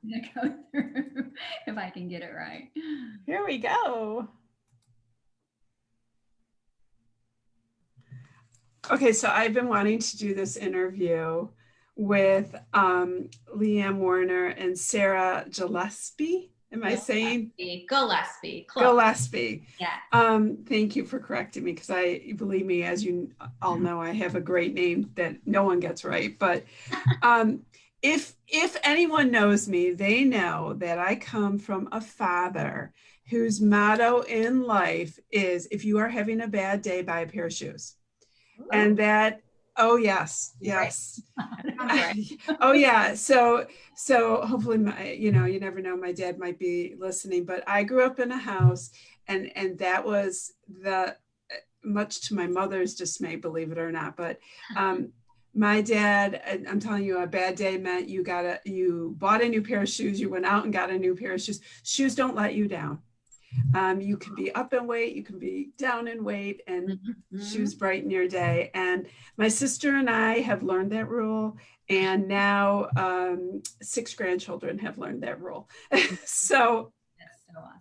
I'm gonna go through if I can get it right. Here we go. Okay, so I've been wanting to do this interview with Leanne Warner and Sara Gillespie. Am I saying? Gillespie, close. Gillespie. Yeah. Thank you for correcting me, because believe me, as you all know, I have a great name that no one gets right. But if anyone knows me, they know that I come from a father whose motto in life is, if you are having a bad day, buy a pair of shoes. And that, oh yes, yes. Oh yeah. So hopefully you never know, my dad might be listening, but I grew up in a house, and that was much to my mother's dismay, believe it or not. But my dad, I'm telling you, a bad day meant you bought a new pair of shoes, you went out and got a new pair of shoes. Shoes don't let you down. You can be up in weight, you can be down in weight, and shoes brighten your day. And my sister and I have learned that rule, and now 6 grandchildren have learned that rule. So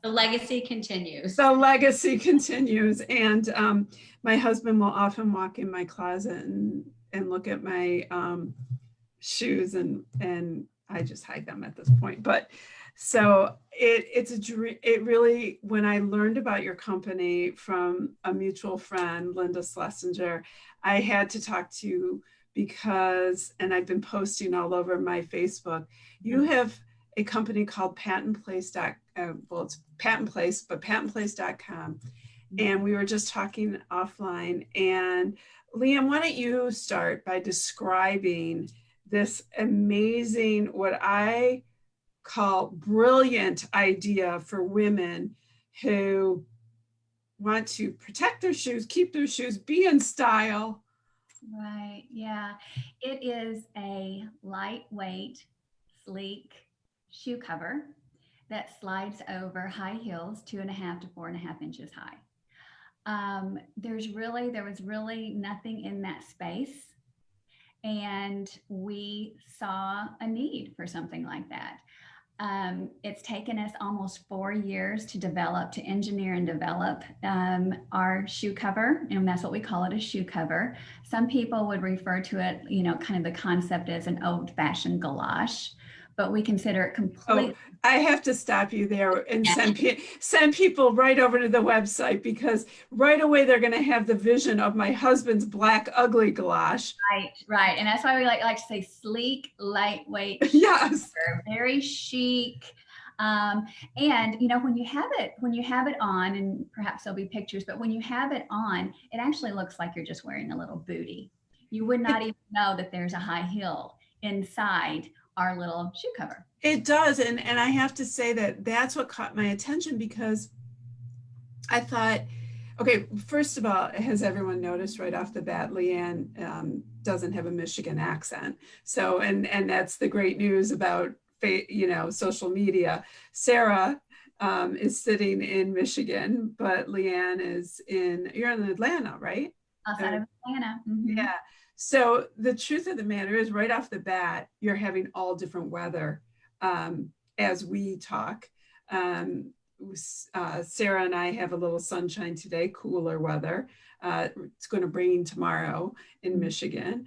the legacy continues. The legacy continues. And my husband will often walk in my closet and look at my shoes, and I just hide them at this point. But so it's a dream. It really, when I learned about your company from a mutual friend, Linda Schlesinger, I had to talk to you because, and I've been posting all over my Facebook, you have a company called Patten Place. Well, it's Patten Place, but pattenplace.com. And we were just talking offline. And Liam, why don't you start by describing this amazing, what I call brilliant idea for women who want to protect their shoes, keep their shoes, be in style. Right. Yeah. It is a lightweight, sleek shoe cover that slides over high heels, 2.5 to 4.5 inches high. There was really nothing in that space. And we saw a need for something like that. It's taken us almost 4 years to engineer and develop our shoe cover, and that's what we call it, a shoe cover. Some people would refer to it, kind of the concept as an old-fashioned galosh, but we consider it completely. Oh, I have to stop you there and send people right over to the website, because right away they're going to have the vision of my husband's black ugly galosh. Right, and that's why we like to say sleek, lightweight. Yes, very chic. And when you have it on, and perhaps there'll be pictures, but when you have it on, it actually looks like you're just wearing a little bootie. You would not even know that there's a high heel inside our little shoe cover. It does. And I have to say that that's what caught my attention, because I thought, okay, first of all, has everyone noticed right off the bat, Leanne doesn't have a Michigan accent. So, and that's the great news about, social media. Sara is sitting in Michigan, but Leanne you're in Atlanta, right? Outside of Atlanta. Mm-hmm. Yeah. So the truth of the matter is, right off the bat, you're having all different weather as we talk. Sara and I have a little sunshine today, cooler weather. It's going to rain tomorrow in Michigan.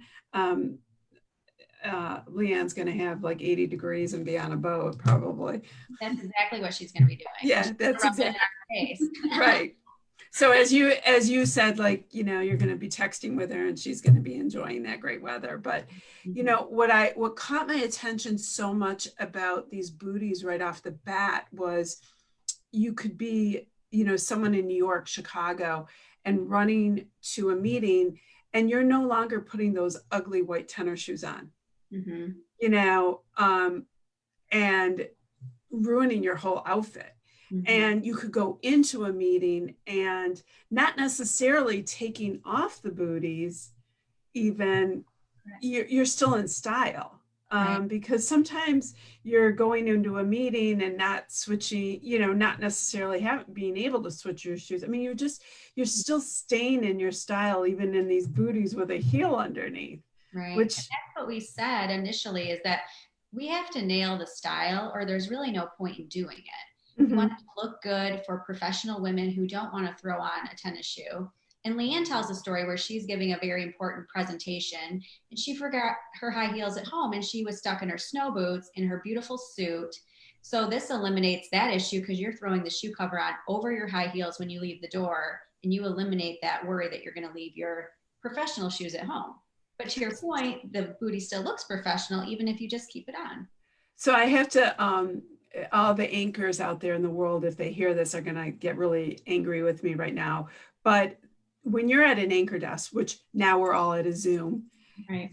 Leanne's going to have like 80 degrees and be on a boat, probably. That's exactly what she's going to be doing. Yeah, that's exactly right. So as you said, you're going to be texting with her and she's going to be enjoying that great weather. But what caught my attention so much about these booties right off the bat was, you could be, someone in New York, Chicago, and running to a meeting, and you're no longer putting those ugly white tennis shoes on, and ruining your whole outfit. And you could go into a meeting and not necessarily taking off the booties, even you're still in style. Because sometimes you're going into a meeting and not switching, not necessarily being able to switch your shoes. I mean, you're still staying in your style, even in these booties with a heel underneath. Right. That's what we said initially, is that we have to nail the style or there's really no point in doing it. We Mhm. want it to look good for professional women who don't want to throw on a tennis shoe. And Leanne tells a story where she's giving a very important presentation and she forgot her high heels at home and she was stuck in her snow boots in her beautiful suit. So this eliminates that issue because you're throwing the shoe cover on over your high heels when you leave the door and you eliminate that worry that you're going to leave your professional shoes at home. But to your point, the booty still looks professional even if you just keep it on. So I have to, all the anchors out there in the world, if they hear this, are going to get really angry with me right now. But when you're at an anchor desk, which now we're all at a Zoom, Right.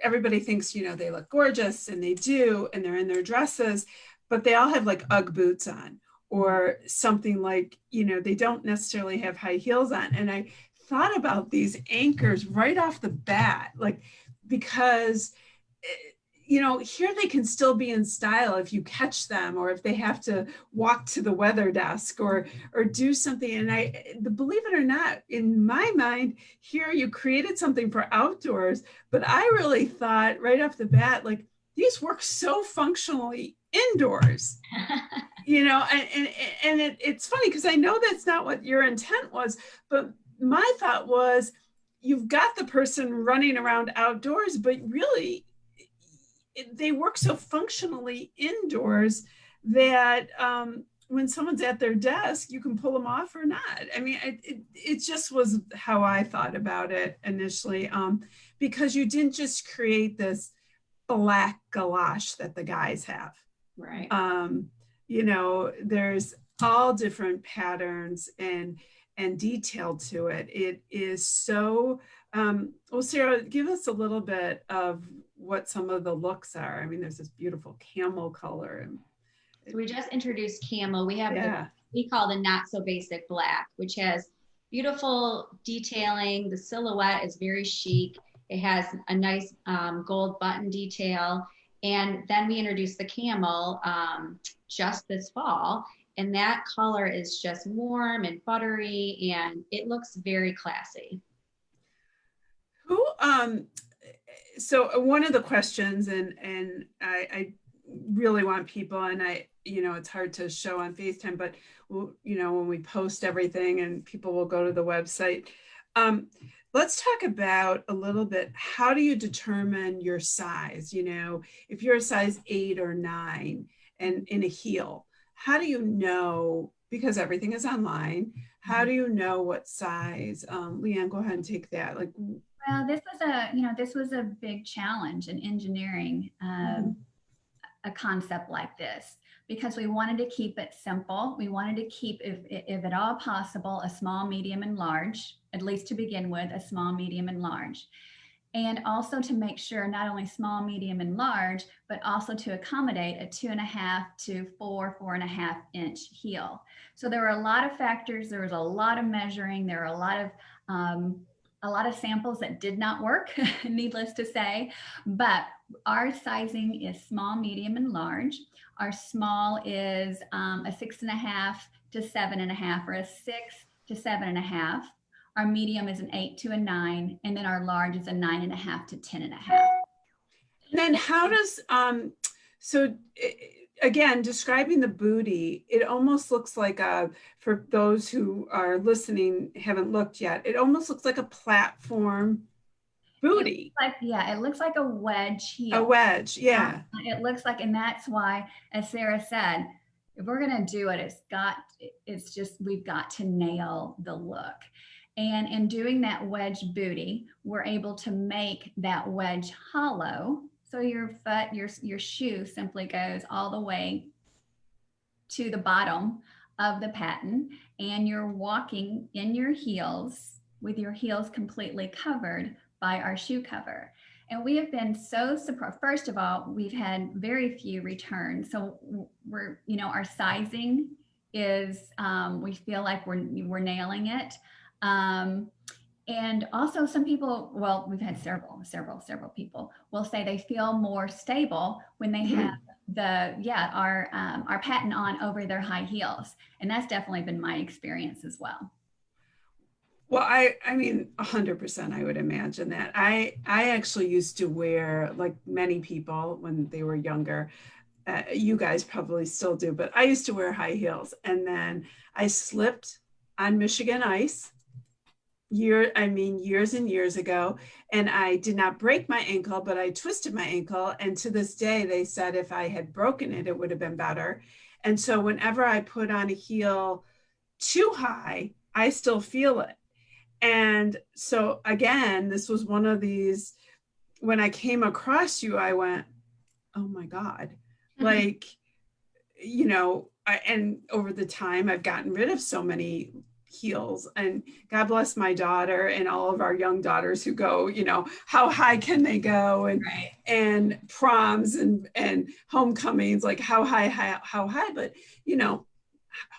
everybody thinks, they look gorgeous and they do, and they're in their dresses, but they all have like UGG boots on or something like, they don't necessarily have high heels on. And I thought about these anchors right off the bat, like, because here they can still be in style if you catch them, or if they have to walk to the weather desk or do something. And believe it or not, in my mind, here you created something for outdoors, but I really thought right off the bat, like, these work so functionally indoors. It's funny because I know that's not what your intent was, but my thought was, you've got the person running around outdoors, but really they work so functionally indoors that when someone's at their desk, you can pull them off or not. I mean, it just was how I thought about it initially, because you didn't just create this black galosh that the guys have. Right. There's all different patterns and detail to it. It is so, well, Sara, give us a little bit of what some of the looks are. I mean, there's this beautiful camel color. So we just introduced camel. We have Yeah. we call the not so basic black, which has beautiful detailing. The silhouette is very chic. It has a nice gold button detail. And then we introduced the camel just this fall. And that color is just warm and buttery, and it looks very classy. So one of the questions, and I really want people, and it's hard to show on FaceTime, but when we post everything and people will go to the website, let's talk about a little bit, how do you determine your size? If you're a size 8 or 9 and in a heel, how do you know, because everything is online, how do you know what size? Leanne, go ahead and take that. Well, this was a big challenge in engineering a concept like this, because we wanted to keep it simple. We wanted to keep, if at all possible, a small, medium, and large, at least to begin with, a small, medium, and large. And also to make sure not only small, medium, and large, but also to accommodate a 2.5 to 4.5 inch heel. So there were a lot of factors. There was a lot of measuring. There were a lot of samples that did not work, needless to say. But our sizing is small, medium, and large. Our small is a 6.5 to 7.5, or a 6 to 7.5. Our medium is an 8 to a 9, and then our large is a 9.5 to 10.5. And then how does, again, describing the booty, it almost looks like for those who are listening, haven't looked yet, it almost looks like a platform booty. It looks like a wedge heel. A wedge, yeah. It looks like, and that's why, as Sara said, if we're going to do it, we've got to nail the look. And in doing that wedge booty, we're able to make that wedge hollow. So your foot, your shoe simply goes all the way to the bottom of the patten, and you're walking in your heels with your heels completely covered by our shoe cover. And we have been so surprised. First of all, we've had very few returns. So our sizing is, we feel like we're nailing it. And also some people, well, we've had several people will say they feel more stable when they have our patten on over their high heels. And that's definitely been my experience as well. Well, I mean, 100%, I would imagine that. I actually used to wear, like many people when they were younger, you guys probably still do, but I used to wear high heels. And then I slipped on Michigan ice years and years ago. And I did not break my ankle, but I twisted my ankle. And to this day, they said if I had broken it, it would have been better. And so whenever I put on a heel too high, I still feel it. And so again, this was one of these, when I came across you, I went, oh my God, like, and over the time I've gotten rid of so many heels, and God bless my daughter and all of our young daughters who go, how high can they go, and Right. and proms and homecomings, like how high, but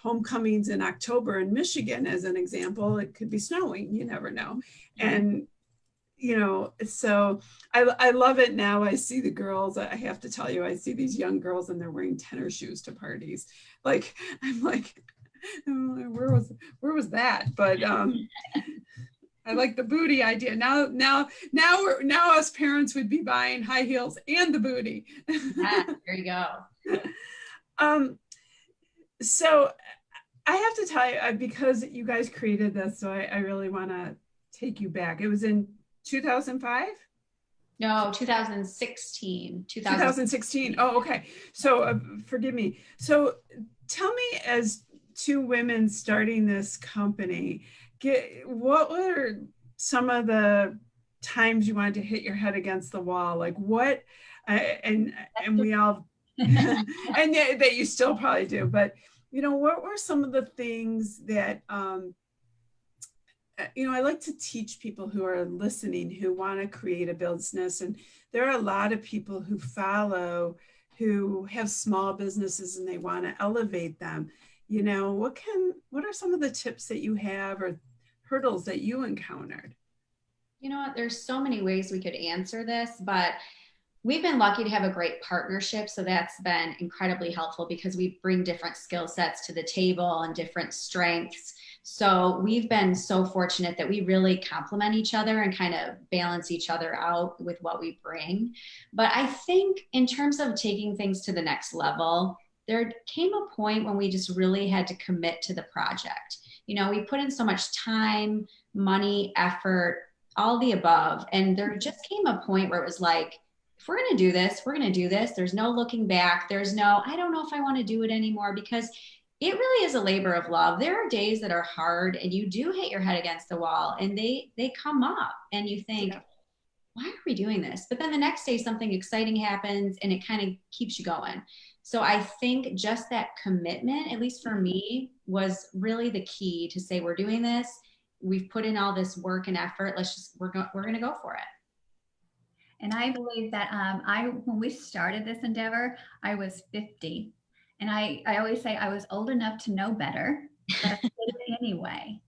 homecomings in October in Michigan, as an example, it could be snowing, you never know. And so I love it now. I see the girls, I have to tell you, I see these young girls and they're wearing tennis shoes to parties. Like, I'm like, where was that? But I like the booty idea. Now us parents would be buying high heels and the booty. Yeah, there you go. So I have to tell you, because you guys created this, so I really want to take you back. It was in 2005? No, 2016. 2016. Oh, okay. So forgive me. So tell me, as two women starting this company, what were some of the times you wanted to hit your head against the wall? Like what, and we all, and that you still probably do, but what were some of the things that, I like to teach people who are listening, who want to create a business. And there are a lot of people who follow, who have small businesses and they want to elevate them. What are some of the tips that you have, or hurdles that you encountered? You know what? There's so many ways we could answer this, but we've been lucky to have a great partnership. So that's been incredibly helpful because we bring different skill sets to the table and different strengths. So we've been so fortunate that we really complement each other and kind of balance each other out with what we bring. But I think in terms of taking things to the next level, there came a point when we just really had to commit to the project. We put in so much time, money, effort, all the above. And there just came a point where it was like, if we're going to do this, we're going to do this. There's no looking back. There's no, I don't know if I want to do it anymore, because it really is a labor of love. There are days that are hard and you do hit your head against the wall and they come up and you think, why are we doing this? But then the next day something exciting happens and it kind of keeps you going. So I think just that commitment, at least for me, was really the key to say, we're doing this. We've put in all this work and effort. We're going to go for it. And I believe that when we started this endeavor, I was 50. And I always say I was old enough to know better, but I did it anyway.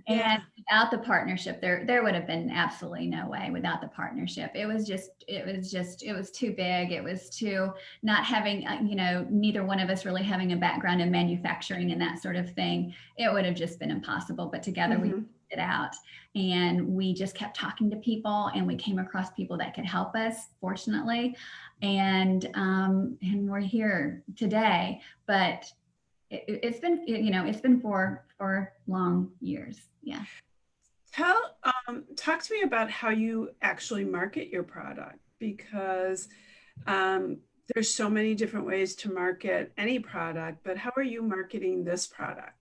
And without the partnership, there would have been absolutely no way without the partnership. It was too big. It was too, not having, neither one of us really having a background in manufacturing and that sort of thing. It would have just been impossible. But together we it out, and we just kept talking to people, and we came across people that could help us, fortunately, and we're here today. But it's been for long years. Yeah. Talk to me about how you actually market your product, because there's so many different ways to market any product, but how are you marketing this product?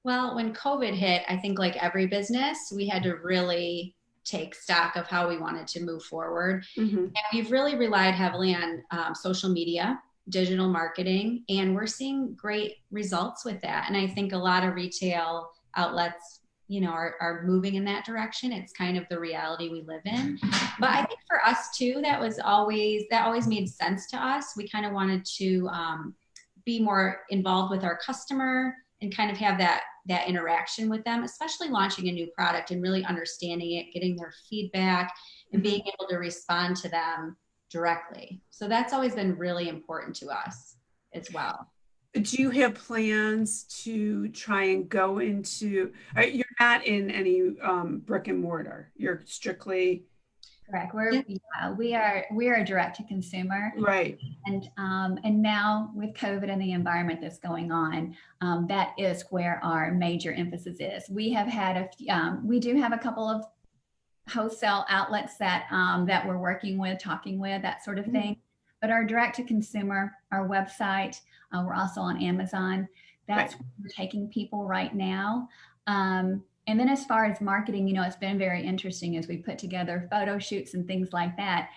Well, when COVID hit, I think like every business, we had to really take stock of how we wanted to move forward. And we've really relied heavily on social media, digital marketing, and we're seeing great results with that. And I think a lot of retail outlets, are moving in that direction. It's kind of the reality we live in. But I think for us too, that always made sense to us. We kind of wanted to be more involved with our customer and kind of have that interaction with them, especially launching a new product and really understanding it, getting their feedback, and being able to respond to them directly. So that's always been really important to us as well. do you have plans to try and go into, you're not in any brick and mortar, you're strictly, Correct. We are a direct to consumer, right, and now with COVID and the environment that's going on, that is where our major emphasis is. We do have a couple of wholesale outlets that we're working with, talking with, that sort of thing. But our direct to consumer, our website, we're also on Amazon. That's right. where we're taking people right now. And then as far as marketing, it's been very interesting as we put together photo shoots and things like that.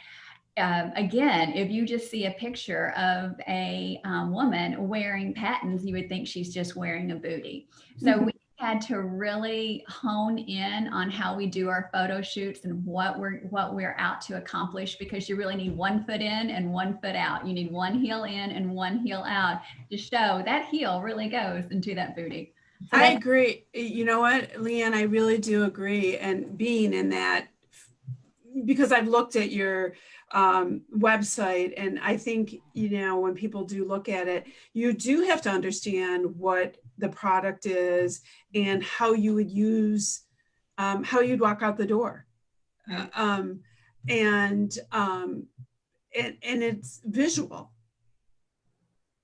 Again, if you just see a picture of a woman wearing Pattens, you would think she's just wearing a booty. So we had to really hone in on how we do our photo shoots and what we're out to accomplish, because you really need 1 foot in and 1 foot out. You need one heel in and one heel out to show that heel really goes into that booty. So I agree. You know what, Leanne, I really do agree. And being in that, because I've looked at your website, and I think, when people do look at it, you do have to understand what the product is and how you would use, how you'd walk out the door. And it's visual.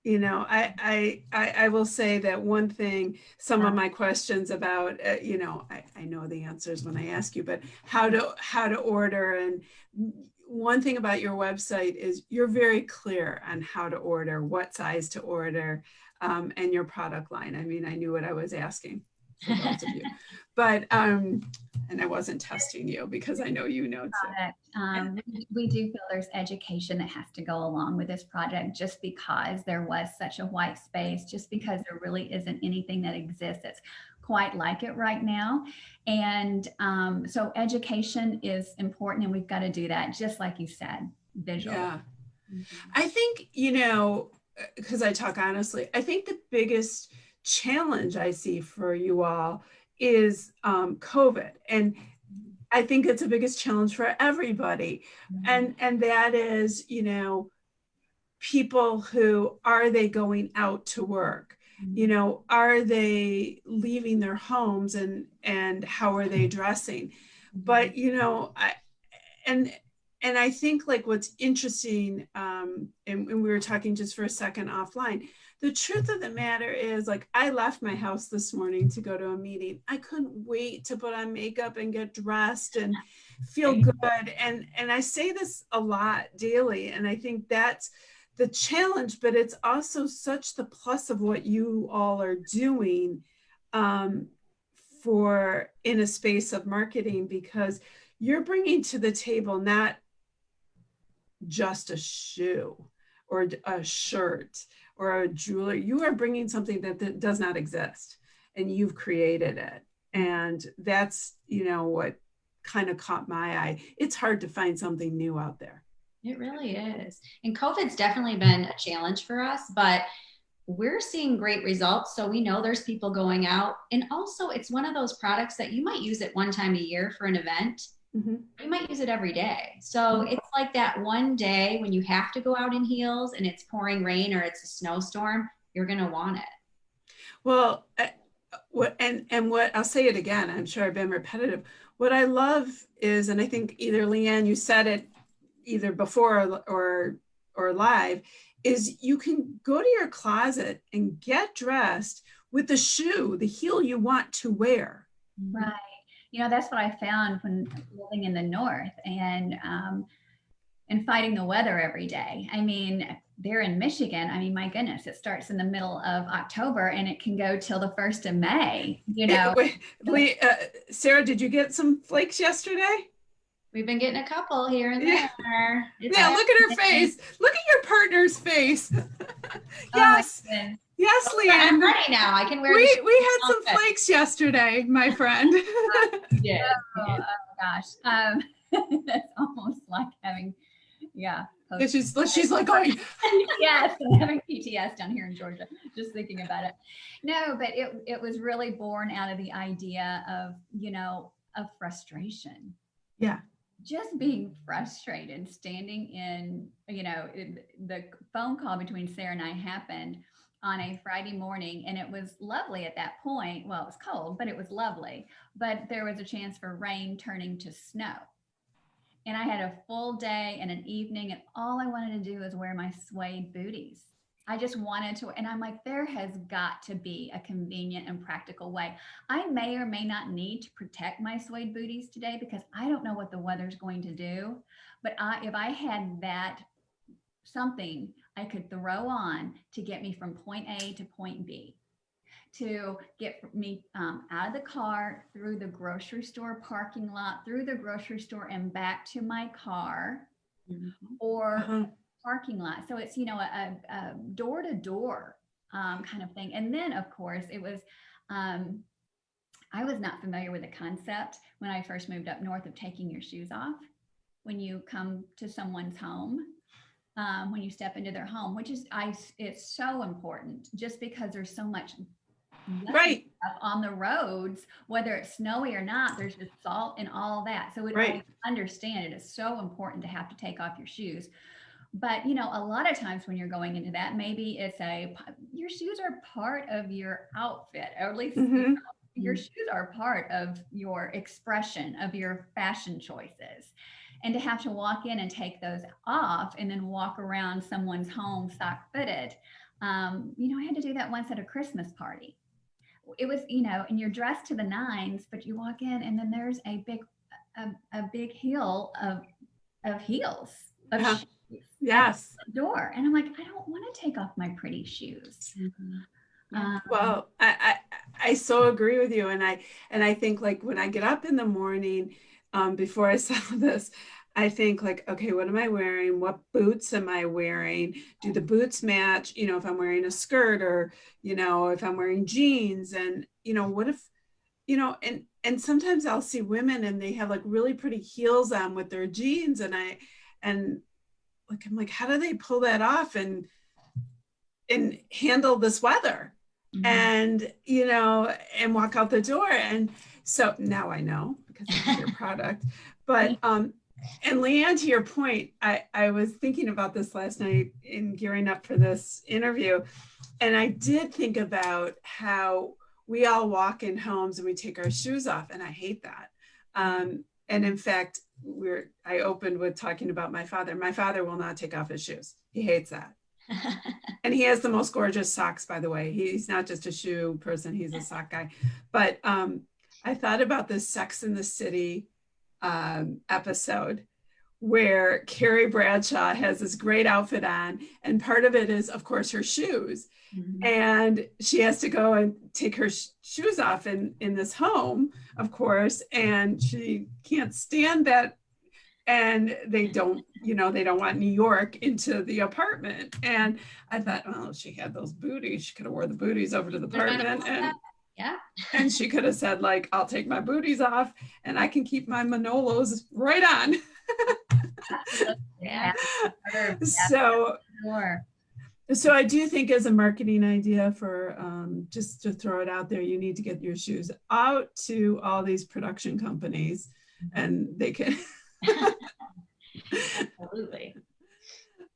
I will say that one thing, some of my questions about, I know the answers when I ask you, but how to order. And one thing about your website is you're very clear on how to order, what size to order, and your product line. I mean, I knew what I was asking for those of you, but, and I wasn't testing you because I know you know too. We do feel there's education that has to go along with this project, just because there was such a white space, just because there really isn't anything that exists that's quite like it right now. And so education is important, and we've got to do that, just like you said, visual. Yeah. I think, because I talk honestly, I think the biggest challenge I see for you all is COVID. And I think it's the biggest challenge for everybody. And that is, people who, are they going out to work? Are they leaving their homes, and how are they dressing? But, and I think, like, what's interesting, and we were talking just for a second offline, the truth of the matter is, like, I left my house this morning to go to a meeting. I couldn't wait to put on makeup and get dressed and feel good. And I say this a lot daily, and I think that's the challenge, but it's also such the plus of what you all are doing for in a space of marketing, because you're bringing to the table not just a shoe or a shirt or a jewelry. You are bringing something that does not exist, and you've created it. And that's, what kind of caught my eye. It's hard to find something new out there. It really is. And COVID's definitely been a challenge for us, but we're seeing great results. So we know there's people going out. And also, it's one of those products that you might use it one time a year for an event. You might use it every day. So it's like that one day when you have to go out in heels and it's pouring rain or it's a snowstorm, you're going to want it. Well, what I'll say it again, I'm sure I've been repetitive. What I love is, and I think either Leanne, you said it either before or live, is you can go to your closet and get dressed with the shoe, the heel you want to wear. Right. That's what I found when living in the North and fighting the weather every day. I mean, they're in Michigan. I mean, my goodness, it starts in the middle of October and it can go till the 1st of May, Sarah, did you get some flakes yesterday? We've been getting a couple here and there. Yeah, look at her face. Look at your partner's face. Yes. Oh, yes, Leanne. I'm ready now. I can wear We had some flakes yesterday, my friend. Yeah. Oh gosh. That's almost like having, She's like going, yes, I'm having PTS down here in Georgia, just thinking about it. No, but it was really born out of the idea of, of frustration. Yeah. Just being frustrated, standing in, the phone call between Sarah and I happened on a Friday morning, and it was lovely at that point. Well, it was cold, but it was lovely. But there was a chance for rain turning to snow. And I had a full day and an evening, and all I wanted to do was wear my suede booties. I just wanted to, and I'm like, there has got to be a convenient and practical way. I may or may not need to protect my suede booties today because I don't know what the weather's going to do. But if I had that something I could throw on to get me from point A to point B, to get me out of the car, through the grocery store parking lot, through the grocery store and back to my car, or parking lot. So it's, a door to door kind of thing. And then, of course, it was, I was not familiar with the concept when I first moved up north of taking your shoes off when you come to someone's home. When you step into their home, which is, it's so important just because there's so much right on the roads, whether it's snowy or not, there's just salt and all that. So I understand it is so important to have to take off your shoes. But, a lot of times when you're going into that, maybe your shoes are part of your outfit, or at least your shoes are part of your expression of your fashion choices. And to have to walk in and take those off and then walk around someone's home sock footed. I had to do that once at a Christmas party. It was, and you're dressed to the nines, but you walk in and then there's a big hill of heels. Shoes yes. at the door. And I'm like, I don't want to take off my pretty shoes. Well, I so agree with you. And I think like when I get up in the morning, before I saw this, I think like, okay, what am I wearing? What boots am I wearing? Do the boots match, if I'm wearing a skirt or, if I'm wearing jeans, and, what if, and sometimes I'll see women and they have like really pretty heels on with their jeans. And I'm like, how do they pull that off and handle this weather? And, and walk out the door. And so now I know because it's your product, but, and Leanne, to your point, I was thinking about this last night in gearing up for this interview. And I did think about how we all walk in homes and we take our shoes off. And I hate that. And in fact, I opened with talking about my father. My father will not take off his shoes. He hates that. And he has the most gorgeous socks, by the way. He's not just a shoe person, he's a sock guy. But I thought about this Sex and the City episode where Carrie Bradshaw has this great outfit on, and part of it is, of course, her shoes. And she has to go and take her shoes off in this home, of course, and she can't stand that. And they don't want New York into the apartment. And I thought, oh, she had those booties. She could have wore the booties over to the apartment. And she could have said, like, I'll take my booties off and I can keep my Manolos right on. So I do think as a marketing idea for just to throw it out there, you need to get your shoes out to all these production companies and they can. Absolutely.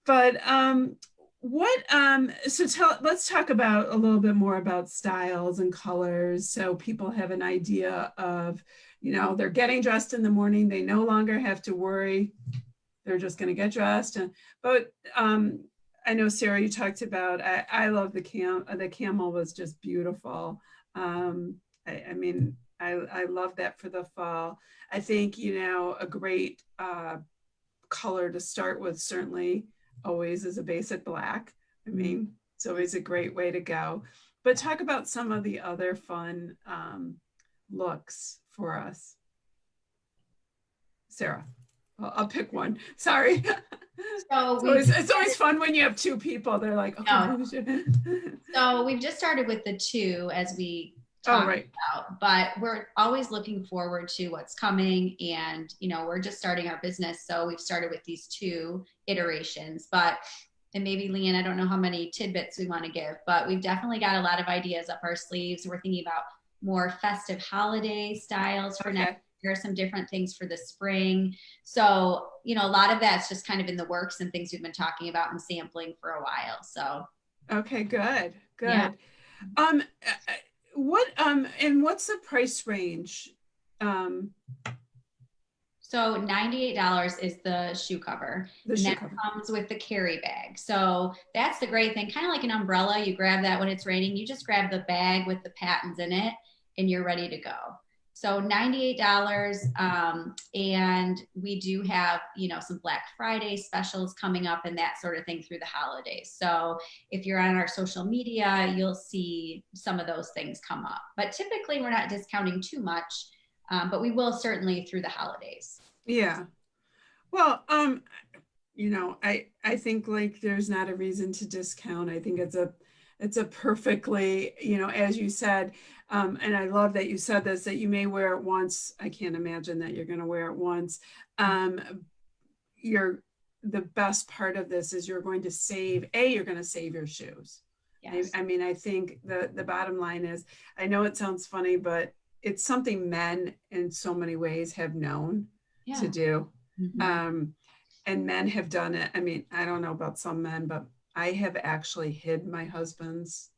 But let's talk about a little bit more about styles and colors so people have an idea of, they're getting dressed in the morning, they no longer have to worry, they're just going to get dressed. But I know, Sarah, you talked about, I love the camel was just beautiful. I mean, I love that for the fall. I think, a great color to start with certainly always is a basic black. I mean, it's always a great way to go. But talk about some of the other fun looks for us. Sarah, I'll pick one. Sorry. So it's always fun when you have two people. They're like, okay. So we've just started with the two as we talked about, but we're always looking forward to what's coming. And, we're just starting our business. So we've started with these two iterations, and maybe Leanne, I don't know how many tidbits we want to give, but we've definitely got a lot of ideas up our sleeves. We're thinking about more festive holiday styles for next year, some different things for the spring. So, a lot of that's just kind of in the works and things we've been talking about and sampling for a while. So. Okay, good. Good. Yeah. And what's the price range? So $98 is the shoe cover. The And shoe that cover. comes with the carry bag. So that's the great thing. Kind of like an umbrella. You grab that when it's raining. You just grab the bag with the patterns in it and you're ready to go. So $98. And we do have, some Black Friday specials coming up and that sort of thing through the holidays. So if you're on our social media, you'll see some of those things come up. But typically we're not discounting too much. But we will certainly through the holidays. Yeah. Well, I think like there's not a reason to discount. I think it's a perfectly, as you said, and I love that you said this, that you may wear it once. I can't imagine that you're going to wear it once. The best part of this is you're going to save your shoes. Yes. I mean, I think the bottom line is, I know it sounds funny, but it's something men in so many ways have known to do. Mm-hmm. And men have done it. I mean, I don't know about some men, but I have actually hid my husband's.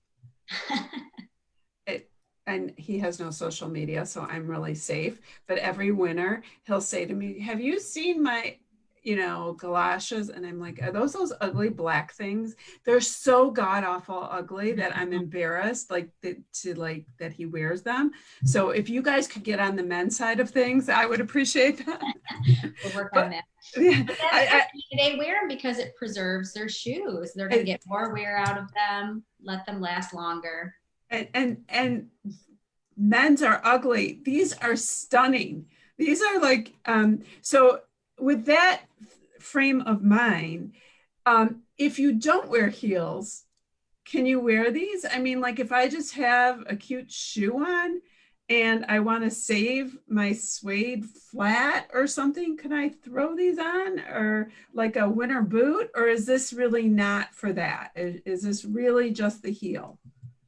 And he has no social media, so I'm really safe. But every winter, he'll say to me, "Have you seen my, galoshes?" And I'm like, "Are those ugly black things? They're so god awful ugly that I'm embarrassed, that he wears them. So if you guys could get on the men's side of things, I would appreciate that." We'll work on that. Yeah, they wear them because it preserves their shoes. They're going to get more wear out of them. Let them last longer. And men's are ugly. These are stunning. These are like, so with that frame of mind, if you don't wear heels, can you wear these? I mean, like if I just have a cute shoe on and I want to save my suede flat or something, can I throw these on, or like a winter boot? Or is this really not for that? Is this really just the heel?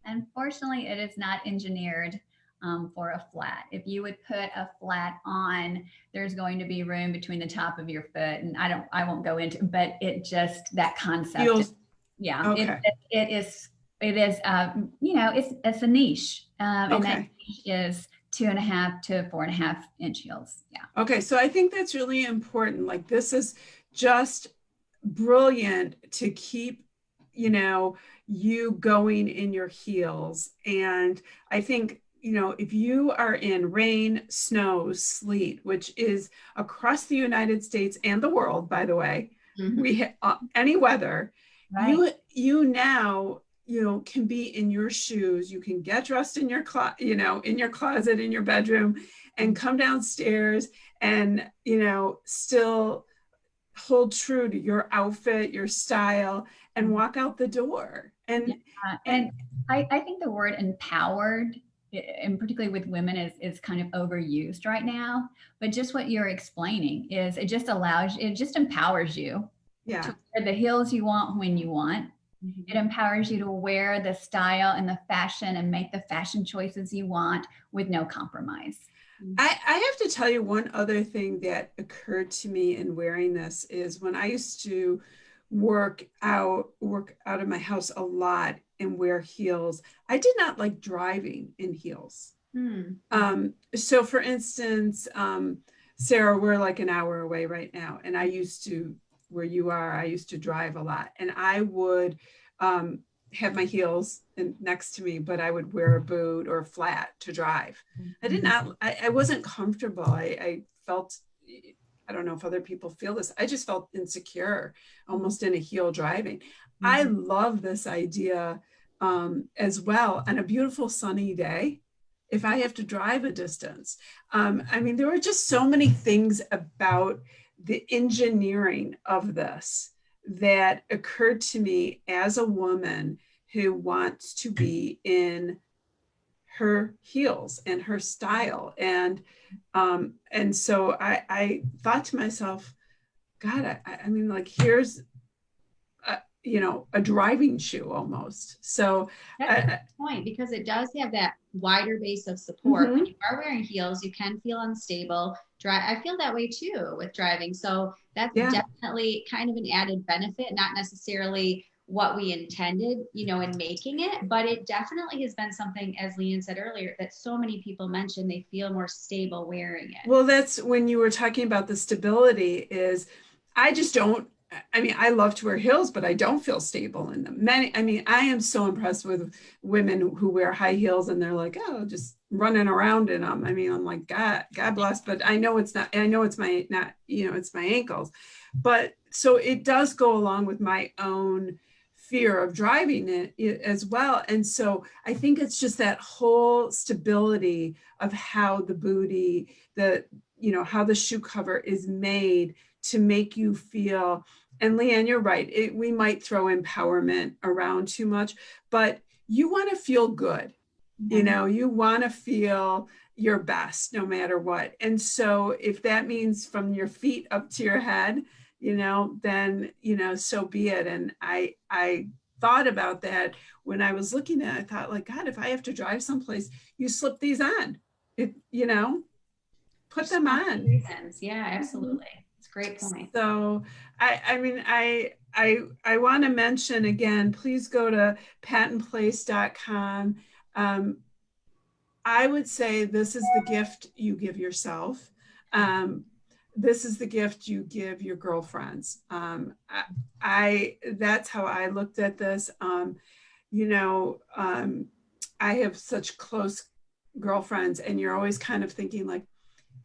Unfortunately, it is not engineered for a flat. If you would put a flat on, there's going to be room between the top of your foot, and I won't go into, but it just, that concept. Heels. Yeah, Okay. it is, it's a niche, and that niche is 2.5 to 4.5 inch heels. Yeah. Okay, so I think that's really important. Like this is just brilliant to keep, you going in your heels. And I think, if you are in rain, snow, sleet, which is across the United States and the world, by the way, we any weather, right. you now, can be in your shoes. You can get dressed in your in your closet, in your bedroom, and come downstairs and, still hold true to your outfit, your style, and walk out the door. And I think the word empowered, and particularly with women, is kind of overused right now. But just what you're explaining is it just empowers you to wear the heels you want when you want. Mm-hmm. It empowers you to wear the style and the fashion and make the fashion choices you want with no compromise. I have to tell you one other thing that occurred to me in wearing this is when I used to work out of my house a lot and wear heels, I did not like driving in heels. So for instance, Sarah, we're like an hour away right now. And I used to, where you are, I used to drive a lot, and I would have my heels next to me, but I would wear a boot or a flat to drive. I wasn't comfortable. I felt, I don't know if other people feel this, I just felt insecure, almost in a heel driving. I love this idea as well. On a beautiful sunny day, if I have to drive a distance. I mean, there were just so many things about the engineering of this that occurred to me as a woman who wants to be in her heels and her style. And so I thought to myself, God, I mean, like, here's a driving shoe almost. So that's a good point, because it does have that wider base of support. When you are wearing heels, you can feel unstable. I feel that way too with driving. So that's definitely kind of an added benefit, not necessarily what we intended, you know, in making it, but it definitely has been something, as Leanne said earlier, that so many people mention they feel more stable wearing it. Well, that's when you were talking about the stability is I just don't, I mean, I love to wear heels, but I don't feel stable in them. I mean, I am so impressed with women who wear high heels and they're like, oh, just running around in them. I mean, I'm like, God bless, but I know it's not, I know it's not, you know, it's my ankles. But so it does go along with my own fear of driving it as well. And so I think it's just that whole stability of how the booty, you know, how the shoe cover is made to make you feel, and Leanne, you're right, we might throw empowerment around too much, but you want to feel good. You know, you want to feel your best no matter what. And so if that means from your feet up to your head, you know, then, you know, so be it. And I thought about that when I was looking at it. I thought, like, God, if I have to drive someplace, you slip these on, you know, put them on. Reasons. Yeah, absolutely. It's a great point. So I mean, I want to mention again, please go to pattenplace.com. I would say this is the gift you give yourself. This is the gift you give your girlfriends. That's how I looked at this. You know, I have such close girlfriends, and you're always kind of thinking like,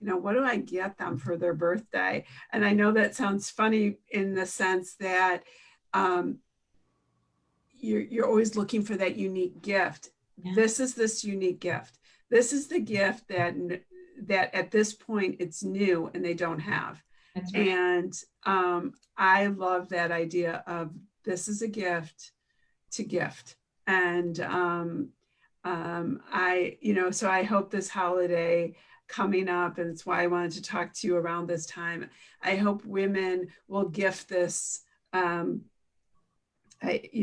you know, what do I get them for their birthday? And I know that sounds funny in the sense that you're always looking for that unique gift. Yeah. This is this unique gift. This is the gift that at this point it's new and they don't have. That's right. And I love that idea of this is a gift to gift. And I, you know, so I hope this holiday coming up, and it's why I wanted to talk to you around this time, I hope women will gift this. You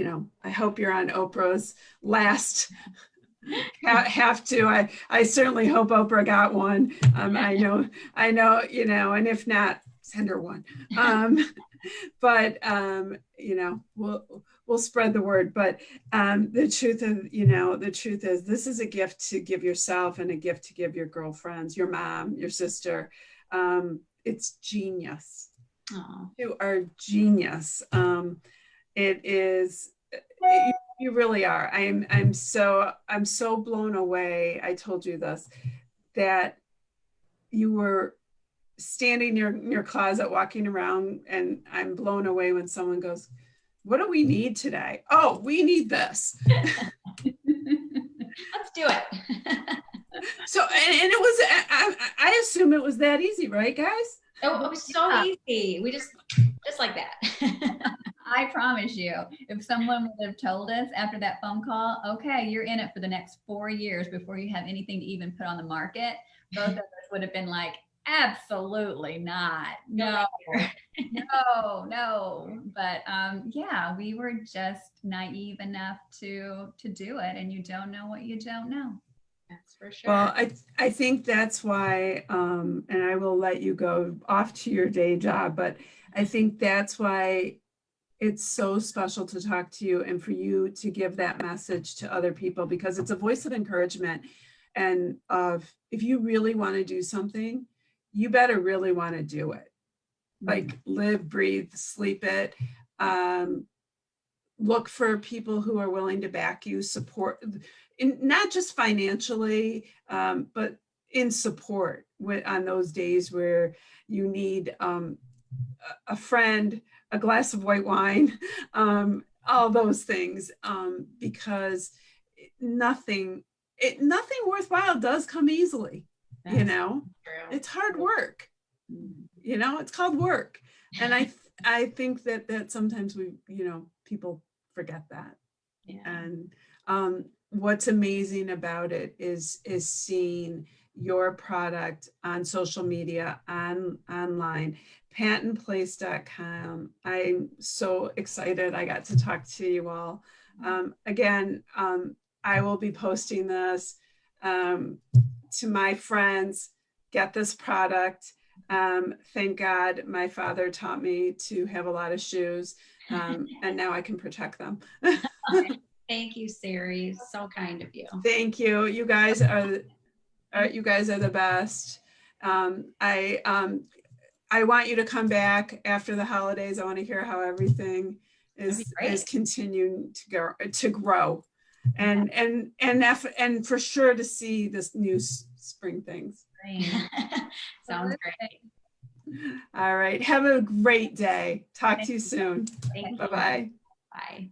know, I hope you're on Oprah's last have to. I certainly hope Oprah got one. I know, you know, and if not, send her one. But you know, we'll spread the word. But the truth is, this is a gift to give yourself and a gift to give your girlfriends, your mom, your sister. It's genius. Aww. You are genius. It is. You really are. I'm so blown away. I told you this, that you were standing in your closet walking around, and I'm blown away when someone goes, what do we need today? Oh, we need this. Let's do it. So, and it was, I assume it was that easy, right, guys? Oh, it was so easy. We just like that. I promise you, if someone would have told us after that phone call, okay, you're in it for the next 4 years before you have anything to even put on the market, both of us would have been like, absolutely not. No. But yeah, we were just naive enough to do it, and you don't know what you don't know. That's for sure. Well, I think that's why, and I will let you go off to your day job, but I think that's why it's so special to talk to you and for you to give that message to other people, because it's a voice of encouragement. And if you really want to do something, you better really want to do it. Like live, breathe, sleep it. Look for people who are willing to back you, support, not just financially, but in support on those days where you need a friend, a glass of white wine, all those things, because nothing worthwhile does come easily. That's you know, true. It's hard work. You know, it's called work, and I think that sometimes people forget that. Yeah. And what's amazing about it is seeing your product on social media, online, pattenplace.com. I'm so excited I got to talk to you all. Again, I will be posting this to my friends. Get this product. Thank God my father taught me to have a lot of shoes, and now I can protect them. Thank you, Sari. So kind of you. Thank you. You guys are the best. I want you to come back after the holidays. I want to hear how everything is continuing to grow, and for sure to see this new spring things. Sounds great. All right. Have a great day. Talk to you soon. Thank you. Bye-bye. Bye.